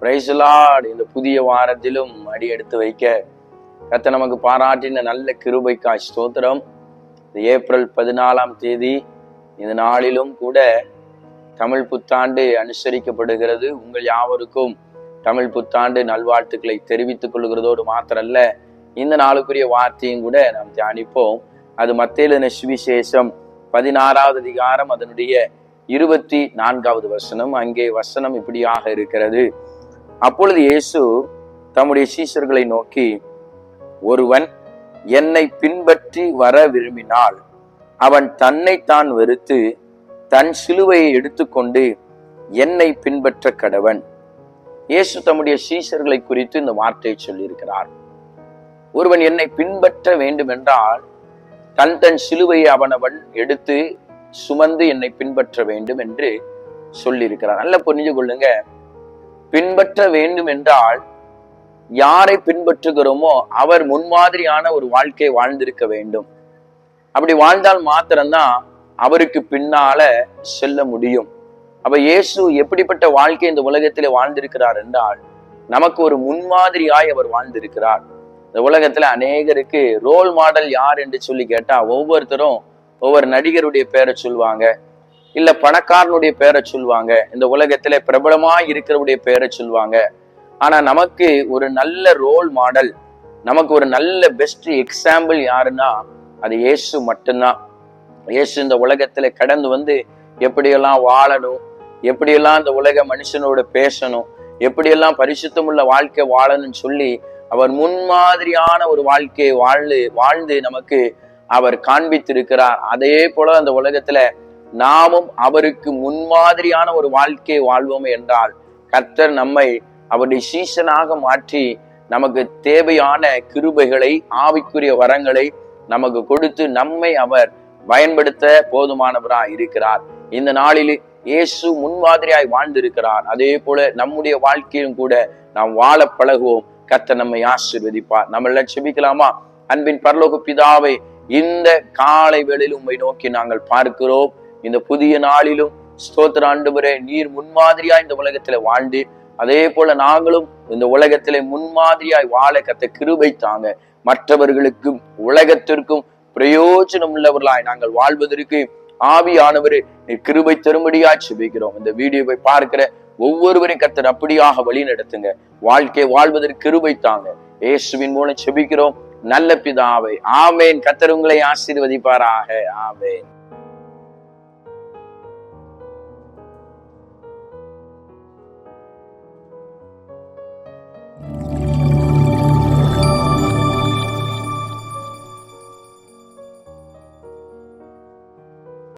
Praise the Lord. இந்த புதிய வாரத்திலும் அடி எடுத்து வைக்க கர்த்தர் நமக்கு பாராட்டின நல்ல கிருபைக்காய் ஸ்தோத்திரம். ஏப்ரல் 14 இந்த நாளிலும் கூட தமிழ் புத்தாண்டு அனுசரிக்கப்படுகிறது. உங்கள் யாவருக்கும் தமிழ் புத்தாண்டு நல்வாழ்த்துக்களை தெரிவித்துக் கொள்கிறதோடு மாத்திரல்ல, இந்த நாளுக்குரிய வார்த்தையும் கூட நாம் தியானிப்போம். அது மத்தேயு எழுதின சுவிசேஷம் 16வது அதிகாரம் அதனுடைய 24வது வசனம். அங்கே வசனம் இப்படியாக இருக்கிறது. அப்பொழுது இயேசு தம்முடைய சீஷர்களை நோக்கி, ஒருவன் என்னை பின்பற்றி வர விரும்பினால் அவன் தன்னைத்தான் வெறுத்து தன் சிலுவையை எடுத்துக்கொண்டு என்னை பின்பற்ற கடவன். இயேசு தம்முடைய சீஷர்களை குறித்து இந்த வார்த்தையை சொல்லியிருக்கிறார். ஒருவன் என்னை பின்பற்ற வேண்டும் என்றால் தன் சிலுவையை அவனவன் எடுத்து சுமந்து என்னை பின்பற்ற வேண்டும் என்று சொல்லியிருக்கிறார். நல்ல புரிஞ்சு கொள்ளுங்க. பின்பற்ற வேண்டும் என்றால் யாரை பின்பற்றுகிறோமோ அவர் முன்மாதிரியான ஒரு வாழ்க்கையை வாழ்ந்திருக்க வேண்டும். அப்படி வாழ்ந்தால் மாத்திரம்தான் அவருக்கு பின்னால செல்ல முடியும். அப்ப இயேசு எப்படிப்பட்ட வாழ்க்கை இந்த உலகத்திலே வாழ்ந்திருக்கிறார் என்றால் நமக்கு ஒரு முன்மாதிரியாய் அவர் வாழ்ந்திருக்கிறார். இந்த உலகத்துல அநேகருக்கு ரோல் மாடல் யார் என்று சொல்லி கேட்டா ஒவ்வொருத்தரும் ஒவ்வொரு நடிகருடைய பேரை சொல்லுவாங்க, இல்ல பணக்காரனுடைய பேரை சொல்லுவாங்க, இந்த உலகத்துல பிரபலமாய் இருக்கிறவருடைய பேரை சொல்லுவாங்க. ஆனா நமக்கு ஒரு நல்ல ரோல் மாடல், நமக்கு ஒரு நல்ல பெஸ்ட் எக்ஸாம்பிள் யாருன்னா அது இயேசு மட்டும்தான். இயேசு இந்த உலகத்துல கடந்து வந்து எப்படியெல்லாம் வாழணும், எப்படியெல்லாம் இந்த உலக மனுஷனோட பேசணும், எப்படியெல்லாம் பரிசுத்தமுள்ள வாழ்க்கை வாழணும்னு சொல்லி அவர் முன்மாதிரியான ஒரு வாழ்க்கையை வாழ்ந்து நமக்கு அவர் காண்பித்திருக்கிறார். அதே போல அந்த உலகத்துல நாமும் அவருக்கு முன்மாதிரியான ஒரு வாழ்க்கையை வாழ்வோம் என்றால் கர்த்தர் நம்மை அவருடைய சீசனாக மாற்றி நமக்கு தேவையான கிருபைகளை, ஆவிக்குரிய வரங்களை நமக்கு கொடுத்து நம்மை அவர் பயன்படுத்த போதுமானவராய் இருக்கிறார். இந்த நாளில் இயேசு முன்மாதிரியாய் வாழ்ந்திருக்கிறார். அதே போல நம்முடைய வாழ்க்கையிலும் கூட நாம் வாழ பழகுவோம். கர்த்தர் நம்மை ஆசீர்வதிப்பார். நம்ம எல்லாம் செபிக்கலாமா? அன்பின் பரலோக பிதாவே, இந்த காலை வேளையில் உம்மை நோக்கி நாங்கள் பார்க்கிறோம். இந்த புதிய நாளிலும் ஸ்தோத்திர ஆண்டவரே, நீர் முன்மாதிரியாய் இந்த உலகத்திலே வாழ்ந்து அதே போல நாங்களும் இந்த உலகத்திலே முன்மாதிரியாய் வாழ கர்த்தர் கிருபை தாங்க. மற்றவர்களுக்கும் உலகத்திற்கும் பிரயோஜனம் உள்ளவர்களாய் நாங்கள் வாழ்வதற்கு ஆவியானவரே நீர் கிருபை தரும்படியாய் செபிக்கிறோம். இந்த வீடியோவை பார்க்கிற ஒவ்வொருவரையும் கர்த்தர் அப்படியாக வழி நடத்துங்க. வாழ்க்கை வாழ்வதற்கு கிருபை தாங்க. இயேசுவின் மூலம் செபிக்கிறோம் நல்ல பிதாவே, ஆமேன். கர்த்தர் உங்களை ஆசீர்வதிப்பாராக. ஆமேன்.